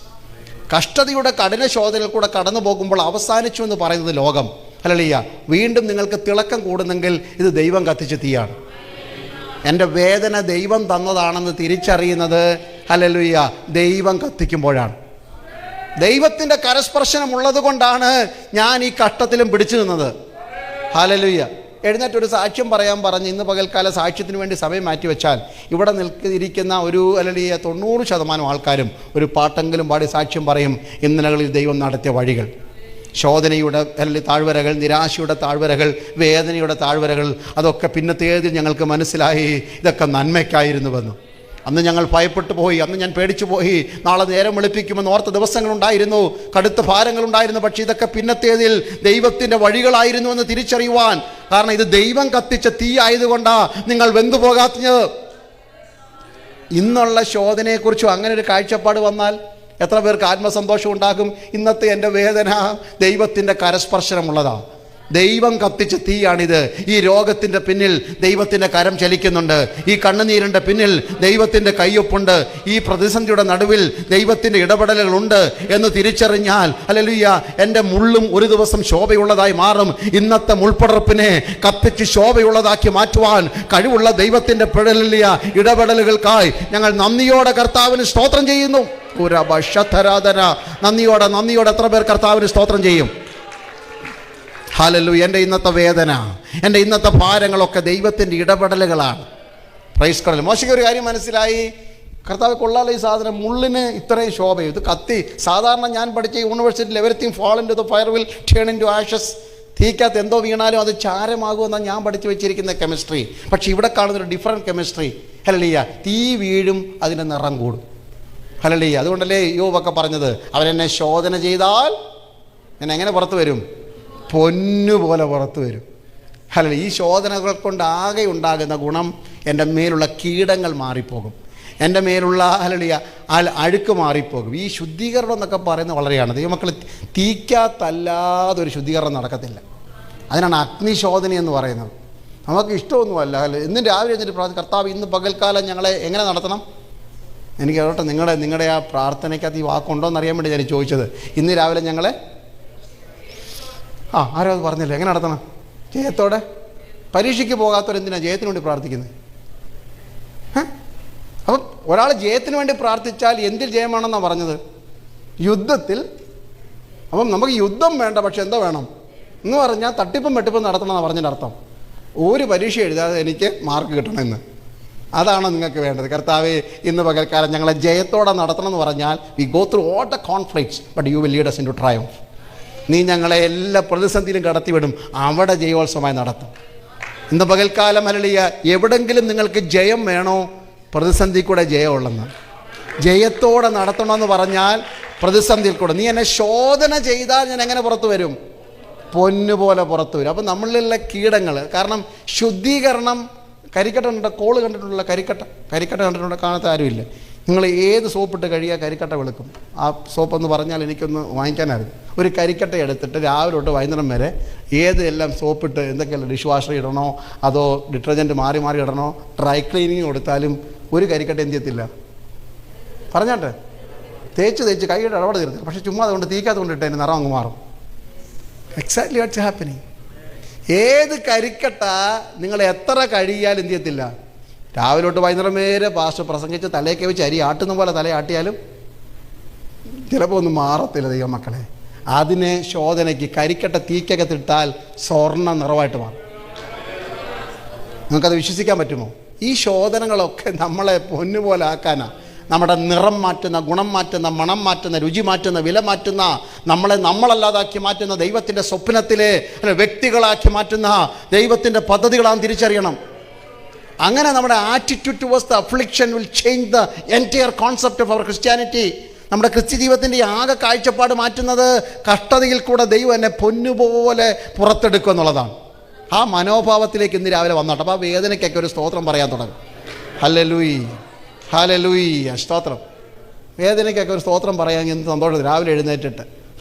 A: കഷ്ടതയുടെ കഠിന ശോധനയിൽ കൂടെ കടന്നു പോകുമ്പോൾ അവസാനിച്ചു എന്ന് പറയുന്നത് ലോകം. ഹല്ലേലൂയ. വീണ്ടും നിങ്ങൾക്ക് തിളക്കം കൂടുന്നെങ്കിൽ ഇത് ദൈവം കത്തിച്ച തീയാണ്. എൻ്റെ വേദന ദൈവം തന്നതാണെന്ന് തിരിച്ചറിയുന്നത് ഹല്ലേലൂയ ദൈവം കത്തിക്കുമ്പോഴാണ്. ദൈവത്തിൻ്റെ കരസ്പർശനം ഉള്ളത് കൊണ്ടാണ് ഞാൻ ഈ കഷ്ടത്തിലും പിടിച്ചു നിന്നത്. ഹല്ലേലൂയ. എഴുന്നേറ്റൊരു സാക്ഷ്യം പറയാൻ പറഞ്ഞ് ഇന്ന് പകൽക്കാല സാക്ഷ്യത്തിന് വേണ്ടി സമയം മാറ്റിവെച്ചാൽ ഇവിടെ ഇരിക്കുന്ന ഒരു അല്ലെങ്കിൽ 90% ആൾക്കാരും ഒരു പാട്ടെങ്കിലും പാടി സാക്ഷ്യം പറയും, ഇന്നലകളിൽ ദൈവം നടത്തിയ വഴികൾ. ശോധനയുടെ അല്ലെങ്കിൽ താഴ്വരകൾ, നിരാശയുടെ താഴ്വരകൾ, വേദനയുടെ താഴ്വരകൾ, അതൊക്കെ പിന്നത്തേതിൽ ഞങ്ങൾക്ക് മനസ്സിലായി ഇതൊക്കെ നന്മയ്ക്കായിരുന്നുവെന്ന്. അന്ന് ഞങ്ങൾ ഭയപ്പെട്ടു പോയി, അന്ന് ഞാൻ പേടിച്ചു പോയി, നാളെ നേരം വെളുപ്പിക്കുമെന്ന് ഓർത്ത ദിവസങ്ങളുണ്ടായിരുന്നു, കടുത്ത ഭാരങ്ങളുണ്ടായിരുന്നു. പക്ഷേ ഇതൊക്കെ പിന്നത്തേതിൽ ദൈവത്തിൻ്റെ വഴികളായിരുന്നു എന്ന് തിരിച്ചറിയുവാൻ, കാരണം ഇത് ദൈവം കത്തിച്ച തീ ആയതുകൊണ്ടാണ് നിങ്ങൾ വെന്തു പോകാത്തത്. ഇന്നുള്ള ശോധനയെക്കുറിച്ചും അങ്ങനെ ഒരു കാഴ്ചപ്പാട് വന്നാൽ എത്ര പേർക്ക് ആത്മസന്തോഷം ഉണ്ടാകും? ഇന്നത്തെ എൻ്റെ വേദന ദൈവത്തിൻ്റെ കരസ്പർശനമുള്ളതാണ്. ദൈവം കത്തിച്ച തീയാണിത്. ഈ രോഗത്തിൻ്റെ പിന്നിൽ ദൈവത്തിൻ്റെ കരം ചലിക്കുന്നുണ്ട്. ഈ കണ്ണുനീരിൻ്റെ പിന്നിൽ ദൈവത്തിൻ്റെ കയ്യൊപ്പുണ്ട്. ഈ പ്രതിസന്ധിയുടെ നടുവിൽ ദൈവത്തിൻ്റെ ഇടപെടലുകളുണ്ട് എന്ന് തിരിച്ചറിഞ്ഞാൽ ഹല്ലേലൂയ എൻ്റെ മുള്ളും ഒരു ദിവസം ശോഭയുള്ളതായി മാറും. ഇന്നത്തെ മുൾപ്പടർപ്പിനെ കത്തിച്ച് ശോഭയുള്ളതാക്കി മാറ്റുവാൻ കഴിവുള്ള ദൈവത്തിൻ്റെ ഇടപെടലുകൾക്കായി ഞങ്ങൾ നന്ദിയോടെ കർത്താവിന് സ്തോത്രം ചെയ്യുന്നു. നന്ദിയോടെ എത്ര പേർ കർത്താവിന് സ്തോത്രം ചെയ്യും? ഹല്ലേലൂയ. എൻ്റെ ഇന്നത്തെ വേദന, എൻ്റെ ഇന്നത്തെ ഭാരങ്ങളൊക്കെ ദൈവത്തിൻ്റെ ഇടപെടലുകളാണ്. Praise God. മോശയ്ക്ക് ഒരു കാര്യം മനസ്സിലായി, കർത്താവ് കൊള്ളാലോ ഈ സാധനം, മുള്ളിന് ഇത്രയും ശോഭയും, ഇത് കത്തി. സാധാരണ ഞാൻ പഠിച്ച യൂണിവേഴ്സിറ്റിയിൽ everything fall into the fire will turn into ashes. തീക്കകത്ത് എന്തോ വീണാലും അത് ചാരമാകുമെന്നാണ് ഞാൻ പഠിച്ചു വെച്ചിരിക്കുന്ന കെമിസ്ട്രി. പക്ഷേ ഇവിടെ കാണുന്നൊരു ഡിഫറെൻറ്റ് കെമിസ്ട്രി. ഹല്ലേലൂയ. തീ വീഴും, അതിൻ്റെ നിറം കൂടും. ഹല്ലേലൂയ. അതുകൊണ്ടല്ലേ യോബൊക്കെ പറഞ്ഞത്, അവരെന്നെ ശോധന ചെയ്താൽ ഞാൻ എങ്ങനെ പുറത്ത് വരും? പൊന്നുപോലെ പുറത്തു വരും. ഹല്ലേലൂയ. ഈ ശോധനകൾ കൊണ്ട് ആകെ ഉണ്ടാകുന്ന ഗുണം എൻ്റെ മേലുള്ള കീടങ്ങൾ മാറിപ്പോകും, എൻ്റെ മേലുള്ള ഹല്ലേലൂയ അഴുക്ക് മാറിപ്പോകും. ഈ ശുദ്ധീകരണം എന്നൊക്കെ പറയുന്നത് വളരെയാണ്. ദൈവമക്കൾ, തീക്കകത്തല്ലാതെ ഒരു ശുദ്ധീകരണം നടക്കത്തില്ല. അതിനാണ് അഗ്നിശോധന എന്ന് പറയുന്നത്. നമുക്ക് ഇഷ്ടമൊന്നുമല്ല. ഇന്നും രാവിലെ എന്നിട്ട് പ്രാർത്ഥന, കർത്താവ് ഇന്ന് പകൽക്കാലം ഞങ്ങളെ എങ്ങനെ നടത്തണം? എനിക്ക് കേട്ടോ, നിങ്ങളുടെ ആ പ്രാർത്ഥനയ്ക്കകത്ത് ഈ വാക്കുണ്ടോ എന്നറിയാൻ വേണ്ടി ഞാൻ ചോദിച്ചത്. ഇന്ന് രാവിലെ ഞങ്ങളെ ആരോ അത് പറഞ്ഞില്ല, എങ്ങനെ നടത്തണം? ജയത്തോടെ. പരീക്ഷയ്ക്ക് പോകാത്തവരെന്തിനാണ് ജയത്തിന് വേണ്ടി പ്രാർത്ഥിക്കുന്നത്? അപ്പം ഒരാൾ ജയത്തിന് വേണ്ടി പ്രാർത്ഥിച്ചാൽ എന്തിൽ ജയമാണെന്നാണ് പറഞ്ഞത്? യുദ്ധത്തിൽ. അപ്പം നമുക്ക് യുദ്ധം വേണ്ട, പക്ഷെ എന്താ വേണം എന്ന് പറഞ്ഞാൽ തട്ടിപ്പും വെട്ടിപ്പും നടത്തണമെന്നാണ് പറഞ്ഞതിൻ്റെ അർത്ഥം. ഒരു പരീക്ഷ എഴുതാതെ എനിക്ക് മാർക്ക് കിട്ടണമെന്ന്. അതാണോ നിങ്ങൾക്ക് വേണ്ടത്? കർത്താവേ, ഇന്ന് പകൽക്കാലം ഞങ്ങളെ ജയത്തോടെ നടത്തണം എന്ന് പറഞ്ഞാൽ we go through all the conflicts but you will lead us into triumph. നീ ഞങ്ങളെ എല്ലാ പ്രതിസന്ധിയിലും കടത്തിവിടും, അവിടെ ജയോത്സവമായി നടത്തും. ഇന്ന് പകൽക്കാലം ഹല്ലേലൂയ. എവിടെങ്കിലും നിങ്ങൾക്ക് ജയം വേണോ? പ്രതിസന്ധി കൂടെ ജയമുള്ളെന്ന്. ജയത്തോടെ നടത്തണമെന്ന് പറഞ്ഞാൽ പ്രതിസന്ധിയിൽ കൂടെ. നീ എന്നെ ശോധന ചെയ്താൽ ഞാൻ എങ്ങനെ പുറത്തു വരും? പൊന്നുപോലെ പുറത്തു വരും. അപ്പം നമ്മളിലുള്ള കീടങ്ങൾ, കാരണം ശുദ്ധീകരണം. കരിക്കട്ട കോള് കണ്ടിട്ടുള്ള കരിക്കട്ട കണ്ടിട്ടുള്ള കാണാത്ത ആരുമില്ല. നിങ്ങൾ ഏത് സോപ്പിട്ട് കഴിയുക കരിക്കട്ട വെളുക്കും. ആ സോപ്പെന്ന് പറഞ്ഞാൽ എനിക്കൊന്ന് വാങ്ങിക്കാനായിരുന്നു. ഒരു കരിക്കട്ട എടുത്തിട്ട് രാവിലെ തൊട്ട് വൈകുന്നേരം വരെ എല്ലാം സോപ്പിട്ട് എന്തൊക്കെയല്ല, ഡിഷ് വാഷർ ഇടണോ അതോ ഡിറ്റർജൻറ്റ് മാറി ഇടണോ, ഡ്രൈ ക്ലീനിങ് കൊടുത്താലും ഒരു കരിക്കട്ട എന്ത് ചെയ്യത്തില്ല? പറഞ്ഞാട്ടെ, തേച്ച് കൈയുടെ ഇടപെട തീർത്തില്ല. പക്ഷേ ചുമ്മാ അതുകൊണ്ട് തീക്കാത്ത കൊണ്ട് ഇട്ടതിന് നിറം അങ്ങ് മാറും. Exactly what's happening. ഏത് കരിക്കട്ട നിങ്ങൾ എത്ര കഴിയാലും എന്ത് ചെയ്യത്തില്ല, രാവിലെ തൊട്ട് വൈകുന്നേരം വരെ പാസ്റ്റർ പ്രസംഗിച്ച് തലയൊക്കെ വെച്ച് അരി ആട്ടുന്ന പോലെ തലയാട്ടിയാലും ചിലപ്പോൾ ഒന്നും മാറത്തില്ല ദൈവമക്കളെ. അതിനെ ശോധനയ്ക്ക് കരിക്കട്ട തീക്കകത്തിട്ടാൽ സ്വർണ്ണ നിറവായിട്ട് മാറും. നിങ്ങൾക്കത് വിശ്വസിക്കാൻ പറ്റുമോ? ഈ ശോധനകളൊക്കെ നമ്മളെ പൊന്നുപോലെ ആക്കാനാണ്. നമ്മുടെ നിറം മാറ്റുന്ന, ഗുണം മാറ്റുന്ന, മണം മാറ്റുന്ന, രുചി മാറ്റുന്ന, വില മാറ്റുന്ന, നമ്മളെ നമ്മളല്ലാതാക്കി മാറ്റുന്ന, ദൈവത്തിൻ്റെ സ്വപ്നത്തിലെ വ്യക്തികളാക്കി മാറ്റുന്ന ദൈവത്തിൻ്റെ പദ്ധതികളാണ് തിരിച്ചറിയണം. അങ്ങനെ നമ്മുടെ attitude towards the affliction will change the entire concept of our Christianity. നമ്മുടെ ക്രിസ്ത്യ ജീവിതത്തിൻ്റെ ആകെ കാഴ്ചപ്പാട് മാറ്റുന്നത് കഷ്ടതയിൽ കൂടെ ദൈവം എന്നെ പൊന്നുപോലെ പുറത്തെടുക്കുക എന്നുള്ളതാണ്. ആ മനോഭാവത്തിലേക്ക് ഇന്ന് രാവിലെ വന്നോട്ടെ. അപ്പോൾ ആ വേദനയ്ക്കൊക്കെ ഒരു സ്തോത്രം പറയാൻ തുടങ്ങും. ഹല്ലേലൂയ, ഹല്ലേലൂയ, സ്തോത്രം. വേദനയ്ക്കൊക്കെ ഒരു സ്തോത്രം പറയാൻ എന്ത് സന്തോഷം. രാവിലെ എഴുന്നേറ്റിട്ട്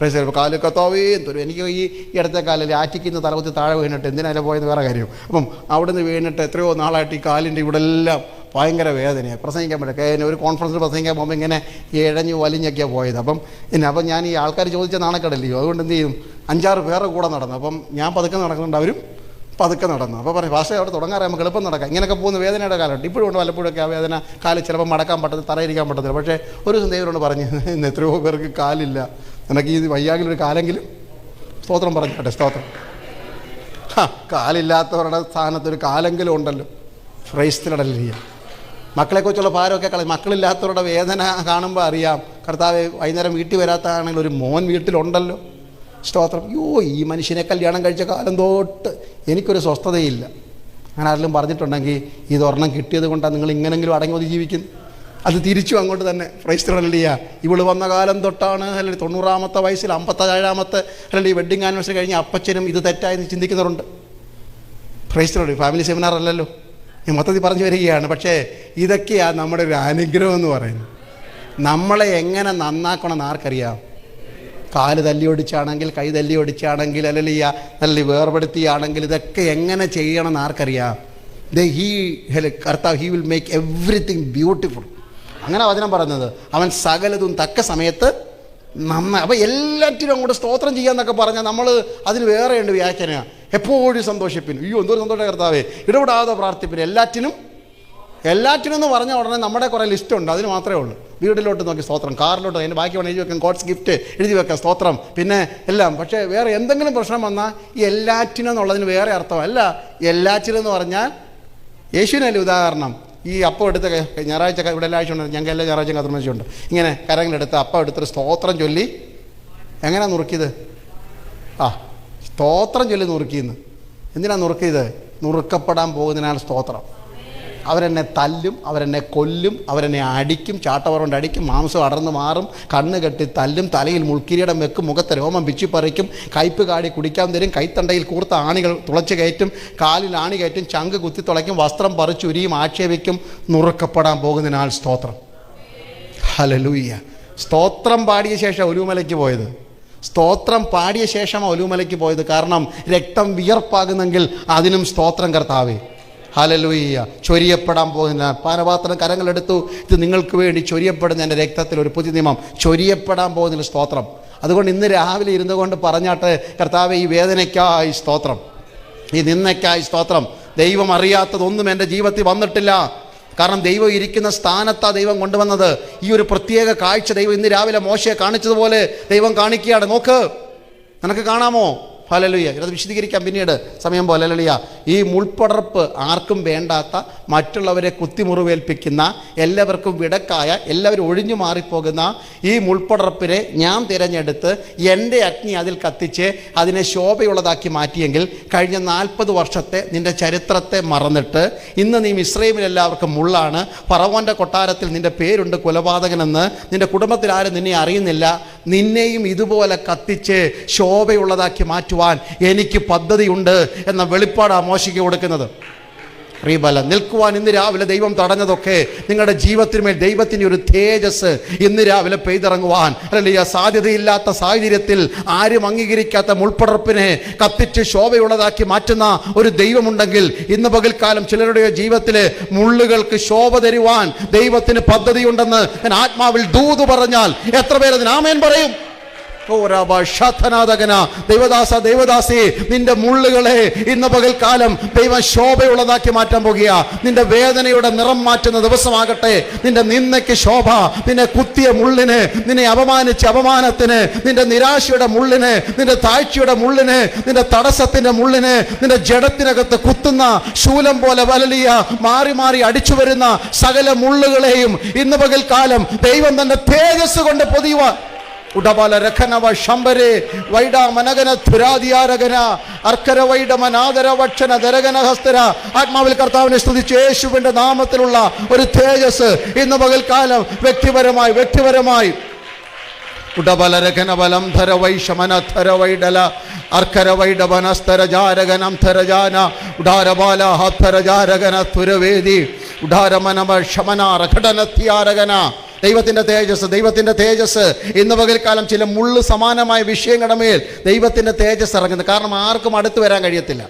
A: കാല് കത്തോവേ തരും. എനിക്ക് ഈ ഇടത്തെ കാലിൽ ആറ്റിക്കുന്ന തലകുത്തി താഴെ വീണിട്ട് എന്തിനാലും പോയെന്ന് വേറെ കാര്യം. അപ്പം അവിടുന്ന് വീണിട്ട് എത്രയോ നാളായിട്ട് ഈ കാലിൻ്റെ ഇവിടെ എല്ലാം ഭയങ്കര വേദനയാണ്. പ്രസംഗിക്കാൻ പറ്റില്ല. ഒരു കോൺഫറൻസിൽ പ്രസംഗിക്കാൻ പോകുമ്പോൾ ഇങ്ങനെ ഇഴഞ്ഞു വലിഞ്ഞൊക്കെയാണ് പോയത്. അപ്പം ഞാൻ ഈ ആൾക്കാർ ചോദിച്ച നാണക്കേടല്ലയോ, അതുകൊണ്ട് എന്ത് ചെയ്യും, 5-6 പേരെ കൂടെ നടന്നു. അപ്പം ഞാൻ പതുക്കെ നടക്കുന്നുണ്ട്, അവരും പതുക്കെ നടന്നു. അപ്പോൾ പറയും ഭാഷ അവിടെ തുടങ്ങാറ് നമുക്ക് എളുപ്പം നടക്കാം. ഇങ്ങനെയൊക്കെ പോകുന്ന വേദനയുടെ കാലമുണ്ട്. ഇപ്പോഴും ഉണ്ട് വല്ലപ്പോഴൊക്കെ ആ വേദന. കാല് ചിലപ്പോൾ മടക്കാൻ പറ്റത്തില്ല, തറയിരിക്കാൻ പറ്റത്തില്ല. പക്ഷേ ഒരു ദിവസം ദൈവരോട് പറഞ്ഞ് ഇന്ന് എത്രയോ പേർക്ക് കാലില്ല, എനിക്ക് ഈ വയ്യാങ്കിലൊരു കാലെങ്കിലും സ്തോത്രം പറഞ്ഞോട്ടെ. സ്തോത്രം. കാലില്ലാത്തവരുടെ സ്ഥാനത്തൊരു കാലെങ്കിലും ഉണ്ടല്ലോ. ഫ്രൈസ്റ്റിലടല്ല. മക്കളെക്കുറിച്ചുള്ള ഭാരമൊക്കെ കളയും. മക്കളില്ലാത്തവരുടെ വേദന കാണുമ്പോൾ അറിയാം. കർത്താവ് വൈകുന്നേരം വീട്ടിൽ വരാത്തതാണെങ്കിൽ ഒരു മോൻ വീട്ടിലുണ്ടല്ലോ. സ്തോത്രം. ഈ മനുഷ്യനെ കല്യാണം കഴിച്ച കാലം തൊട്ട് എനിക്കൊരു സ്വസ്ഥതയില്ല. അങ്ങനെ ആരെങ്കിലും പറഞ്ഞിട്ടുണ്ടെങ്കിൽ ഇതൊരെണ്ണം കിട്ടിയത് കൊണ്ടാണ് നിങ്ങൾ ഇങ്ങനെങ്കിലും അടങ്ങി ഒതുങ്ങി ജീവിക്കുന്നത്. അത് തിരിച്ചു അങ്ങോട്ട് തന്നെ ഫ്രൈസ്റ്റിലല്ല. ഇവള് വന്ന കാലം തൊട്ടാണ്, അല്ലെങ്കിൽ 90-ാമത്തെ വയസ്സിൽ 57-ാമത്തെ അല്ലെങ്കിൽ ഈ വെഡ്ഡിങ് ആനിവേഴ്സറി കഴിഞ്ഞ് അപ്പച്ചനും ഇത് തെറ്റായെന്ന് ചിന്തിക്കുന്നവരുണ്ട്. ഫ്രൈസ്റ്റിലോട് ഫാമിലി സെമിനാർ അല്ലല്ലോ, ഞാൻ മൊത്തത്തിൽ പറഞ്ഞു വരികയാണ്. പക്ഷേ ഇതൊക്കെയാണ് നമ്മുടെ ഒരു അനുഗ്രഹം എന്ന് പറയുന്നത്. നമ്മളെ എങ്ങനെ നന്നാക്കണമെന്ന് ആർക്കറിയാം? കാല് തല്ലി ഒടിച്ചാണെങ്കിൽ, കൈ തല്ലി ഒടിച്ചാണെങ്കിൽ, അല്ലെങ്കിൽ വേർപെടുത്തിയാണെങ്കിൽ, ഇതൊക്കെ എങ്ങനെ ചെയ്യണമെന്ന് ആർക്കറിയാം? കർത്താവ് he will make everything beautiful. അങ്ങനെ വചനം പറയുന്നത്. അവൻ സകലതും തക്ക സമയത്ത് നന്നായി. അപ്പോൾ എല്ലാറ്റിനും അങ്ങോട്ട് സ്തോത്രം ചെയ്യാന്നൊക്കെ പറഞ്ഞാൽ നമ്മൾ അതിന് വേറെയുണ്ട് വ്യാഖ്യാനം. എപ്പോഴും സന്തോഷിപ്പിന്. എന്തോ സന്തോഷം കർത്താവേ, ഇടപെടാതെ പ്രാർത്ഥിപ്പിന്. എല്ലാറ്റിനും എന്ന് പറഞ്ഞ ഉടനെ നമ്മുടെ കുറേ ലിസ്റ്റുണ്ട്, അതിന് മാത്രമേ ഉള്ളൂ. വീട്ടിലോട്ട് നോക്കി സ്തോത്രം, കാറിലോട്ട് അതിൻ്റെ ബാക്കി വേണം എഴുതി വെക്കാം, ഗോഡ്സ് ഗിഫ്റ്റ് എഴുതി വെക്കാം, സ്തോത്രം, പിന്നെ എല്ലാം. പക്ഷേ വേറെ എന്തെങ്കിലും പ്രശ്നം വന്നാൽ ഈ എല്ലാറ്റിനും എന്നുള്ളതിന് വേറെ അർത്ഥമല്ല. എല്ലാറ്റിനും എന്ന് പറഞ്ഞാൽ യേശുവിനല്ലേ ഉദാഹരണം. ഈ അപ്പം എടുത്ത് ഞായറാഴ്ച ഇവിടെ എല്ലാ ആഴ്ച ഉണ്ട്, ഞങ്ങൾക്ക് എല്ലാ ഞായറാഴ്ചയും കർമ്മശിയുണ്ട്. ഇങ്ങനെ കരങ്ങളെടുത്ത് അപ്പം എടുത്തൊരു സ്തോത്രം ചൊല്ലി എങ്ങനെയാണ് നുറുക്കിയത്? സ്തോത്രം ചൊല്ലി നുറുക്കിയെന്ന്. എന്തിനാണ് നുറുക്കിയത്? നുറുക്കപ്പെടാൻ പോകുന്നതിനാൽ സ്തോത്രം. അവരെന്നെ തല്ലും, അവരെന്നെ കൊല്ലും, അവരെന്നെ അടിക്കും, ചാട്ടവറുകൊണ്ട് അടിക്കും, മാംസം അടർന്ന് മാറും, കണ്ണ് കെട്ടി തല്ലും, തലയിൽ മുൾക്കിരീടം വെക്കും, മുഖത്തെ രോമം പിച്ചിപ്പറിക്കും, കയ്പ് കാടി കുടിക്കാൻ തരും, കൈത്തണ്ടയിൽ കൂർത്ത ആണികൾ തുളച്ച് കയറ്റും, കാലിൽ ആണി കയറ്റും, ചങ്ക് കുത്തി തുളയ്ക്കും, വസ്ത്രം പറിച്ചുരിയും, ആക്ഷേപിക്കും. നുറുക്കപ്പെടാൻ പോകുന്നതിനാൽ സ്തോത്രം. ഹല്ലേലൂയ. സ്തോത്രം പാടിയ ശേഷം ഒലുമലയ്ക്ക് പോയത്. സ്തോത്രം പാടിയ ശേഷം ഒലുമലയ്ക്ക് പോയത്. കാരണം രക്തം വിയർപ്പാകുന്നെങ്കിൽ അതിനും സ്തോത്രം കർത്താവേ. ഹല്ലേലൂയ. ചൊരിയപ്പെടാൻ പോകുന്ന പാനപാത്രം കരങ്ങളെടുത്തു. ഇത് നിങ്ങൾക്ക് വേണ്ടി ചൊരിയപ്പെടുന്ന എൻ്റെ രക്തത്തിൽ ഒരു പുതിയ നിയമം ചൊരിയപ്പെടാൻ പോകുന്നതിൽ സ്തോത്രം. അതുകൊണ്ട് ഇന്ന് രാവിലെ ഇരുന്നു കൊണ്ട് പറഞ്ഞാട്ട്, കർത്താവേ ഈ വേദനയ്ക്കായി സ്തോത്രം, ഈ നിന്നയ്ക്കായി സ്തോത്രം. ദൈവം അറിയാത്തതൊന്നും എൻ്റെ ജീവിതത്തിൽ വന്നിട്ടില്ല. കാരണം ദൈവം ഇരിക്കുന്ന സ്ഥാനത്താണ് ദൈവം കൊണ്ടുവന്നത്. ഈ ഒരു പ്രത്യേക കാഴ്ച ദൈവം ഇന്ന് രാവിലെ മോശയെ കാണിച്ചതുപോലെ ദൈവം കാണിക്കുകയാണ്. നോക്ക്, നിനക്ക് കാണാമോ? ഹല്ലേലൂയ. ഇത് വിശദീകരിക്കാം പിന്നീട് സമയം പോലെ. ഹല്ലേലൂയ. ഈ മുൾപ്പടർപ്പ് ആർക്കും വേണ്ടാത്ത, മറ്റുള്ളവരെ കുത്തിമുറിവേൽപ്പിക്കുന്ന, എല്ലാവർക്കും വിടക്കായ, എല്ലാവരും ഒഴിഞ്ഞു മാറിപ്പോകുന്ന ഈ മുൾപ്പടർപ്പിനെ ഞാൻ തിരഞ്ഞെടുത്ത് എൻ്റെ അഗ്നി അതിൽ കത്തിച്ച് അതിനെ ശോഭയുള്ളതാക്കി മാറ്റിയെങ്കിൽ കഴിഞ്ഞ 40 വർഷത്തെ നിൻ്റെ ചരിത്രത്തെ മറന്നിട്ട് ഇന്ന് നീ മിസ്രയീമിൽ എല്ലാവർക്കും മുള്ളാണ്, ഫറവോൻ്റെ കൊട്ടാരത്തിൽ നിൻ്റെ പേരുണ്ട് കൊലപാതകനെന്ന്, നിൻ്റെ കുടുംബത്തിൽ ആരും നിന്നെ അറിയുന്നില്ല, നിന്നെയും ഇതുപോലെ കത്തിച്ച് ശോഭയുള്ളതാക്കി മാറ്റുവാൻ എനിക്ക് പദ്ധതിയുണ്ട് എന്ന വെളിപ്പാടാണ് മോശയ്ക്ക് കൊടുക്കുന്നത്. റീബല നിൽക്കുവാൻ ഇന്ന് രാവിലെ ദൈവം തടഞ്ഞതൊക്കെ നിങ്ങളുടെ ജീവിതത്തിന്മേൽ ദൈവത്തിൻ്റെ ഒരു തേജസ് ഇന്ന് രാവിലെ പെയ്തിറങ്ങുവാൻ അല്ലെങ്കിൽ സാധ്യതയില്ലാത്ത സാഹചര്യത്തിൽ ആരും അംഗീകരിക്കാത്ത മുൾപ്പടർപ്പിനെ കത്തിച്ച് ശോഭയുള്ളതാക്കി മാറ്റുന്ന ഒരു ദൈവമുണ്ടെങ്കിൽ ഇന്ന് പകൽക്കാലം ചിലരുടെ ജീവിതത്തിലെ മുള്ളുകൾക്ക് ശോഭ തരുവാൻ ദൈവത്തിന് പദ്ധതിയുണ്ടെന്ന് ഞാൻ ആത്മാവിൽ ദൂത് പറഞ്ഞാൽ എത്ര പേരതിന് ആമേൻ പറയും? ദേവദാസി, നിന്റെ മുള്ളുകളെ ഇന്ന് പകൽക്കാലം ദൈവം ശോഭയുള്ളതാക്കി മാറ്റാൻ പോകുക. നിന്റെ വേദനയുടെ നിറം മാറ്റുന്ന ദിവസമാകട്ടെ. നിന്റെ നിന്ദയ്ക്ക് ശോഭ, നിന്നെ കുത്തിയ മുള്ളിന്, നിന്നെ അപമാനിച്ച അപമാനത്തിന്, നിന്റെ നിരാശയുടെ മുള്ളിന്, നിന്റെ താഴ്ചയുടെ മുള്ളിന്, നിന്റെ തടസ്സത്തിന്റെ മുള്ളിന്, നിന്റെ ജഡത്തിനകത്ത് കുത്തുന്ന ശൂലം പോലെ വലലിയ മാറി മാറി അടിച്ചു വരുന്ന സകല മുള്ളുകളെയും ഇന്ന് പകൽക്കാലം ദൈവം തന്റെ തേജസ് കൊണ്ട് പൊതിയുവാൻ ഉടബല രഖനവ ശംബരെ വൈഡ മനഗന ധുരാദിയാരകന അർക്കര വൈഡമനാദര വക്ഷന ദരകന ഹസ്തര. ആത്മാവിൽ കർത്താവിനെ സ്തുതിച്ച് യേശുവിന്റെ നാമത്തിലുള്ള ഒരു തേജസ് ഇന്ന് പകൽക്കാലം വ്യക്തിപരമായി ഉടബല രഖന ബലം ധര വൈഷമന ധര വൈഡല അർക്കര വൈഡവനസ്തര ജാരകനം ധരജാന ഉഡാരബാല ഹത്തര ജാരകന തുരവേദി ഉഡാരമനമ ശമന റഘടനത്യാരകന. ദൈവത്തിൻ്റെ തേജസ് ഇന്ന് പകൽക്കാലം ചില മുള്ളു സമാനമായ വിഷയങ്ങളുടെ മേൽ ദൈവത്തിൻ്റെ തേജസ് ഇറങ്ങുന്നത്. കാരണം ആർക്കും അടുത്ത് വരാൻ കഴിയത്തില്ല.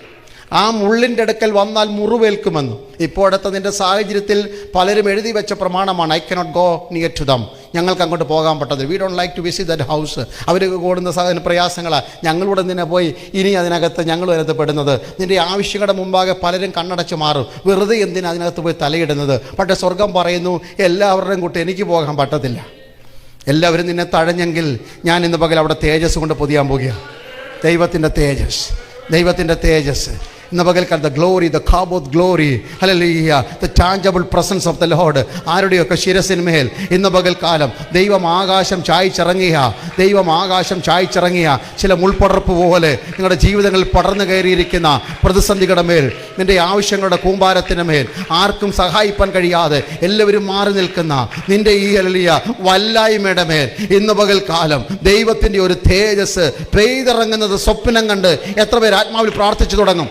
A: ആ മുള്ളിൻ്റെ അടുക്കൽ വന്നാൽ മുറിവേൽക്കുമെന്ന്. ഇപ്പോഴത്തെ നിൻ്റെ സാഹചര്യത്തിൽ പലരും എഴുതി വെച്ച പ്രമാണമാണ്, I cannot go near to them. ഞങ്ങൾക്ക് അങ്ങോട്ട് പോകാൻ പറ്റത്തില്ല. We don't like to visit that house. അവർ കൂടുന്ന സാധന പ്രയാസങ്ങളാണ്. ഞങ്ങളുടെ നിന്നെ പോയി ഇനി അതിനകത്ത് ഞങ്ങൾ അതിനകത്ത് പെടുന്നത്. നിൻ്റെ ആവശ്യങ്ങളുടെ മുമ്പാകെ പലരും കണ്ണടച്ച് മാറും. വെറുതെ എന്തിനാ അതിനകത്ത് പോയി തലയിടുന്നത്? പക്ഷേ സ്വർഗം പറയുന്നു, എല്ലാവരുടെയും കൂട്ടി എനിക്ക് പോകാൻ പറ്റത്തില്ല. എല്ലാവരും നിന്നെ തഴഞ്ഞെങ്കിൽ ഞാൻ ഇന്ന് പകൽ അവിടെ തേജസ് കൊണ്ട് പൊതിയാൻ പോകുകയാണ്. ദൈവത്തിൻ്റെ തേജസ് ഇന്ന് പകൽക്കാലം, ദ ഗ്ലോറി, ദ കാബോത്ത് glory, hallelujah, the tangible presence of the Lord ആരുടെയൊക്കെ ശിരസിന്മേൽ ഇന്ന് പകൽക്കാലം ദൈവം ആകാശം ചായ്ച്ചിറങ്ങിയ ചില മുൾപടർപ്പ് പോലെ നിങ്ങളുടെ ജീവിതങ്ങളിൽ പടർന്നു കയറിയിരിക്കുന്ന പ്രതിസന്ധികളുടെ മേൽ, നിൻ്റെ ആവശ്യങ്ങളുടെ കൂമ്പാരത്തിന് മേൽ, ആർക്കും സഹായിപ്പാൻ കഴിയാതെ എല്ലാവരും മാറി നിൽക്കുന്ന നിൻ്റെ ഈ ഹല്ലേലൂയ വല്ലായ്മയുടെ മേൽ ഇന്ന് പകൽക്കാലം ദൈവത്തിൻ്റെ ഒരു തേജസ് പെയ്തിറങ്ങുന്നത് സ്വപ്നം കണ്ട് എത്ര പേർ ആത്മാവിൽ പ്രാർത്ഥിച്ചു തുടങ്ങും?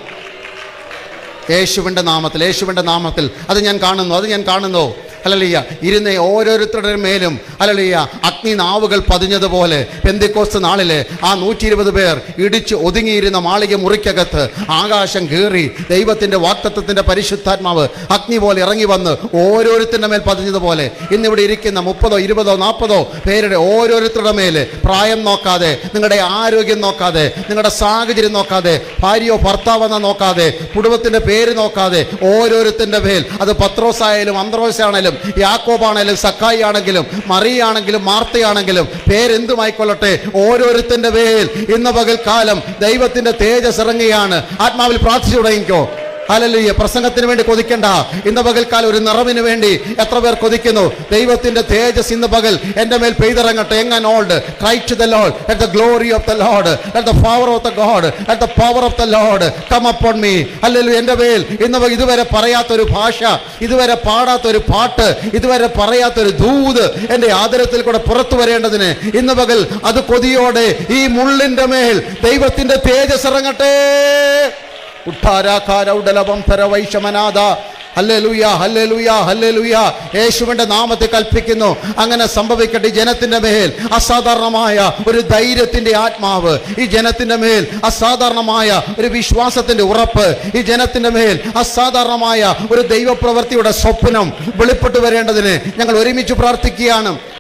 A: യേശുവിൻ്റെ നാമത്തിൽ അത് ഞാൻ കാണുന്നു. ഹല്ലേലൂയ. ഇരുന്ന ഓരോരുത്തരുടെ മേലും ഹല്ലേലൂയ അഗ്നി നാവുകൾ പതിഞ്ഞതുപോലെ പെന്തക്കോസ്ത് നാളിലെ ആ 120 പേർ ഇടിച്ച് ഒതുങ്ങിയിരുന്ന മാളിക മുറിക്കകത്ത് ആകാശം കീറി ദൈവത്തിൻ്റെ വാഗ്ദത്തത്തിൻ്റെ പരിശുദ്ധാത്മാവ് അഗ്നി പോലെ ഇറങ്ങി വന്ന് ഓരോരുത്തരുടെ മേൽ പതിഞ്ഞതുപോലെ ഇന്നിവിടെ ഇരിക്കുന്ന 30, 20, 40 പേരുടെ ഓരോരുത്തരുടെ മേൽ പ്രായം നോക്കാതെ, നിങ്ങളുടെ ആരോഗ്യം നോക്കാതെ, നിങ്ങളുടെ സാഹചര്യം നോക്കാതെ, ഭാര്യയോ ഭർത്താവെന്നോ നോക്കാതെ, കുടുംബത്തിൻ്റെ പേര് നോക്കാതെ, ഓരോരുത്തരുടെ മേൽ, അത് പത്രോസായാലും അന്ത്രോസാണെങ്കിലും യാക്കോബാണെങ്കിലും സക്കായി ആണെങ്കിലും മറിയാണെങ്കിലും മാർത്തയാണെങ്കിലും പേരെന്തുമായിക്കൊള്ളട്ടെ, ഓരോരുത്തന്റെ മേൽ ഇന്ന് പകൽക്കാലം ദൈവത്തിന്റെ തേജസ് ഇറങ്ങുകയാണ്. ആത്മാവിൽ പ്രാർത്ഥിച്ചു തുടങ്ങിക്കോ. ഹല്ലേലൂയ. പ്രസംഗത്തിന് വേണ്ടി കൊതിക്കണ്ട. ഇന്ന് പകൽക്കാലം ഒരു നിറവിന് വേണ്ടി എത്ര പേർ കൊതിക്കുന്നു? ദൈവത്തിന്റെ തേജസ് ഇന്ന് പകൽ എൻ്റെ മേൽ പെയ്തിറങ്ങട്ടെ. എങ്ങനെ old cry to the Lord, let the glory of the Lord, let the power of the God, let the power of the Lord come upon me. Hallelujah. എൻ്റെ മേൽ ഇന്ന് ഇതുവരെ പറയാത്തൊരു ഭാഷ, ഇതുവരെ പാടാത്തൊരു പാട്ട്, ഇതുവരെ പറയാത്തൊരു ദൂത് എൻ്റെ ആദരത്തിൽ കൂടെ പുറത്തു വരേണ്ടതിന് ഇന്ന് പകൽ അത് കൊതിയോടെ ഈ മുള്ളിൻ്റെ മേൽ ദൈവത്തിന്റെ തേജസ് ഇറങ്ങട്ടെ. യേശുവിന്റെ നാമത്തെ കൽപ്പിക്കുന്നു, അങ്ങനെ സംഭവിക്കട്ടെ. ജനത്തിന്റെ മേൽ അസാധാരണമായ ഒരു ധൈര്യത്തിന്റെ ആത്മാവ്, ഈ ജനത്തിന്റെ മേൽ അസാധാരണമായ ഒരു വിശ്വാസത്തിന്റെ ഉറപ്പ്, ഈ ജനത്തിന്റെ മേൽ അസാധാരണമായ ഒരു ദൈവപ്രവൃത്തിയുടെ സ്വപ്നം വെളിപ്പെട്ടു വരേണ്ടതിന് ഞങ്ങൾ ഒരുമിച്ച് പ്രാർത്ഥിക്കുകയാണ്.